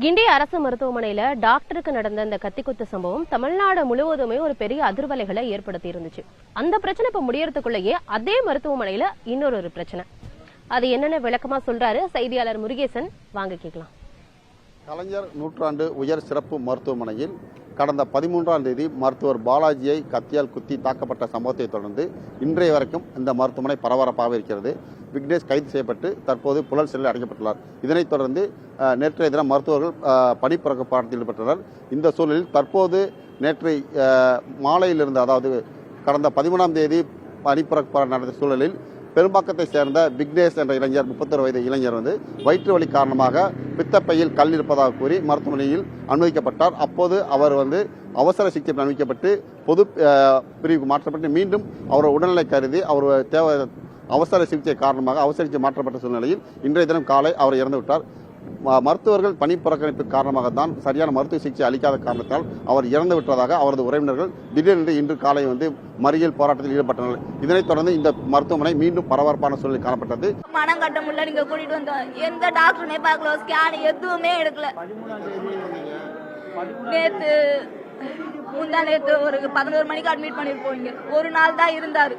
கிண்டி அரசு மருத்துவமனையில டாக்டருக்கு நடந்த இந்த கத்திக்குத்து சம்பவம் தமிழ்நாடு முழுவதுமே ஒரு பெரிய அதிர்வலைகளை ஏற்படுத்தி இருந்துச்சு. அந்த பிரச்சனை இப்ப முடியறதுக்குள்ளேயே அதே மருத்துவமனையில இன்னொரு பிரச்சனை. அது என்னன்னு விளக்கமா சொல்றாரு செய்தியாளர் முருகேசன். வாங்க கேட்கலாம். கலைஞர் நூற்றாண்டு உயர் சிறப்பு மருத்துவமனையில் கடந்த 13ஆம் தேதி மருத்துவர் பாலாஜியை கத்தியால் குத்தி தாக்கப்பட்ட சம்பவத்தை தொடர்ந்து இன்றைய வரைக்கும் இந்த மருத்துவமனை பரபரப்பாக இருக்கிறது. விக்னேஷ் கைது செய்யப்பட்டு தற்போது புழல் சிறையில் அடைக்கப்பட்டுள்ளார். இதனைத் தொடர்ந்து நேற்றைய தினம் மருத்துவர்கள் பணிப்புறக்க போராட்டத்தில் ஈடுபட்டனர். இந்த சூழலில் தற்போது நேற்று மாலையிலிருந்து, அதாவது கடந்த 13ஆம் தேதி பணிப்புறக்க போராட்டம் நடந்த சூழலில் பெரும்பாக்கத்தை சேர்ந்த விக்னேஷ் என்ற இளைஞர், 31 வயது இளைஞர் வயிற்று வலி காரணமாக பித்தப்பையில் கல் இருப்பதாக கூறி மருத்துவமனையில் அனுமதிக்கப்பட்டார். அப்போது அவர் அவசர சிகிச்சை அனுமதிக்கப்பட்டு பொது பிரிவுக்கு மாற்றப்பட்டு மீண்டும் அவர் உடல்நிலை கருதி அவர் அவசர சிகிச்சை காரணமாக அவசர சிகிச்சை மாற்றப்பட்ட சூழ்நிலையில் இன்றைய தினம் காலை அவர் இறந்துவிட்டார். மருத்துவர்கள் பணி புறக்கணிப்பு காரணமாக தான் சரியான மருத்துவ சிகிச்சை அளிக்காத காரணத்தால் அவர் இறந்து விட்டதாக அவரது உறவினர்கள் திடீரென்று இன்று காலை மறியல் போராட்டத்தில் ஈடுபட்டனர். இதனைத் தொடர்ந்து இந்த மருத்துவமனை மீண்டும் பரபரப்பான சூழலில் காணப்பட்டது. பணம் கட்ட முடியல, நீங்க கூட்டிட்டு வந்தோம், எந்த டாக்டருமே பார்க்கல, ஸ்கேன் எதுவுமே எடுக்கல. நேற்று ஒரு 11 மணிக்கு அட்மிட் பண்ணிருப்போம். ஒரு நாள் தான் இருந்தாரு.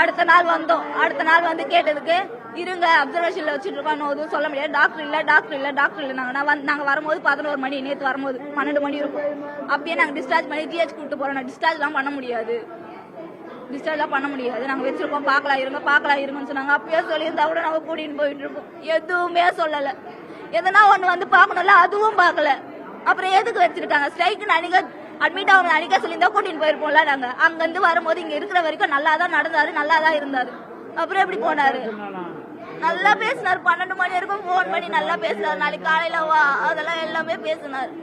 அடுத்த நாள் வந்தோம். அடுத்த நாள் கேட்டதுக்கு இருங்க அப்சர்வேஷன்ல வச்சுட்டு இருக்கோம், எதுவும் சொல்ல முடியாது, டாக்டர் இல்ல. நாங்க வரும்போது 11 மணி, நேற்று வரும்போது 12 மணி இருக்கும். அப்பயே நாங்க டிஸ்சார்ஜ் பண்ணி ஜிஹெச் கூப்பிட்டு போறோம். டிஸ்சார்ஜ் எல்லாம் பண்ண முடியாது, நாங்க வச்சிருக்கோம், பார்க்கலாம் இருங்கன்னு சொன்னாங்க. அப்பயே சொல்லியிருந்தா கூட நாங்க கூட்டிட்டு போயிட்டு இருக்கோம். எதுவுமே சொல்லல. எதனா ஒண்ணு பாக்கணும்ல, அதுவும் பார்க்கல. அப்புறம் எதுக்கு வச்சிருக்காங்க? ஸ்ட்ரைக்கு அன்னைக்கு அட்மிட் ஆகணும் அன்னைக்கே சொல்லியிருந்தா கூட்டிட்டு போயிருப்போம்ல. நாங்க அங்கிருந்து வரும்போது இங்க இருக்கிற வரைக்கும் நல்லா தான் நடந்தாரு, நல்லா தான் இருந்தாரு. அப்புறம் எப்படி போனாரு? நல்லா பேசினாரு. 12 மணி வரைக்கும் போன் பண்ணி நல்லா பேசினாரு. நாளைக்கு காலையில வா, அதெல்லாம் எல்லாமே பேசினாரு.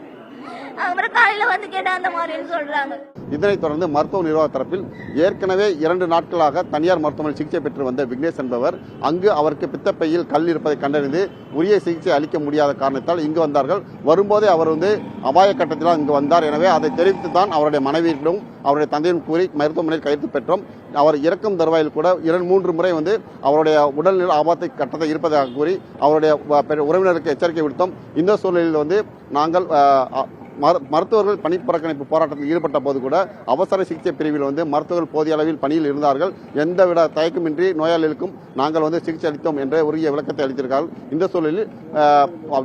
அப்புறம் காலையில கேட்டா அந்த மாதிரின்னு சொல்றாங்க. இதனைத் தொடர்ந்து மருத்துவ நிர்வாக தரப்பில் ஏற்கனவே 2 நாட்களாக தனியார் மருத்துவமனையில் சிகிச்சை பெற்று வந்த விக்னேஷ் என்பவர் அங்கு அவருக்கு பித்தப்பையில் கல் இருப்பதை கண்டறிந்து உரிய சிகிச்சை அளிக்க முடியாத காரணத்தால் இங்கு வந்தார்கள். வரும்போதே அவர் அபாய கட்டத்தில் இங்கு வந்தார். எனவே அதை தெரிவித்து தான் அவருடைய மனைவியிடம் அவருடைய தந்தையும் கூறி மருத்துவமனையில் கைது பெற்றோம். அவர் இறக்கும் தருவாயில் கூட 2-3 முறை அவருடைய உடல்நிலை ஆபத்தை கட்டத்தை இருப்பதாக கூறி அவருடைய உறவினருக்கு எச்சரிக்கை விடுத்தோம். இந்த சூழலில் நாங்கள் மருத்துவர்கள் பணி புறக்கணிப்பு போராட்டத்தில் ஈடுபட்ட போது கூட அவசர சிகிச்சை பிரிவில் மருத்துவர்கள் போதிய அளவில் பணியில் இருந்தார்கள். எந்தவித தயக்கமின்றி நோயாளிகளுக்கும் நாங்கள் சிகிச்சை அளித்தோம் என்ற உரிய விளக்கத்தை அளித்திருக்கிறார்கள். இந்த சூழலில்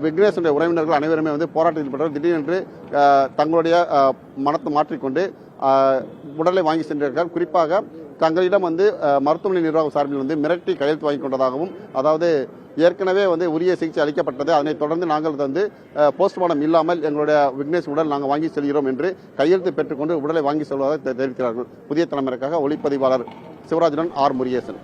விக்னேஷனுடைய உறவினர்கள் அனைவருமே போராட்டத்தில் ஈடுபட்டவர். திடீரென்று தங்களுடைய மனத்தை மாற்றிக்கொண்டு உடலை வாங்கி சென்றிருக்கிறார். குறிப்பாக தங்களிடம் மருத்துவமனை நிர்வாக சார்பில் மிரட்டி கையெழுத்து வாங்கிக் கொண்டதாகவும், அதாவது ஏற்கனவே உரிய சிகிச்சை அளிக்கப்பட்டது, அதனைத் தொடர்ந்து நாங்கள் போஸ்ட்மார்ட்டம் இல்லாமல் எங்களுடைய விக்னேஷ் உடல் நாங்கள் வாங்கி செல்கிறோம் என்று கையெழுத்து பெற்றுக்கொண்டு உடலை வாங்கி செல்வதாக தெரிவிக்கிறார்கள். புதிய தலைமுறைக்காக ஒளிப்பதிவாளர் சிவராஜுடன் ஆர் முருகேசன்.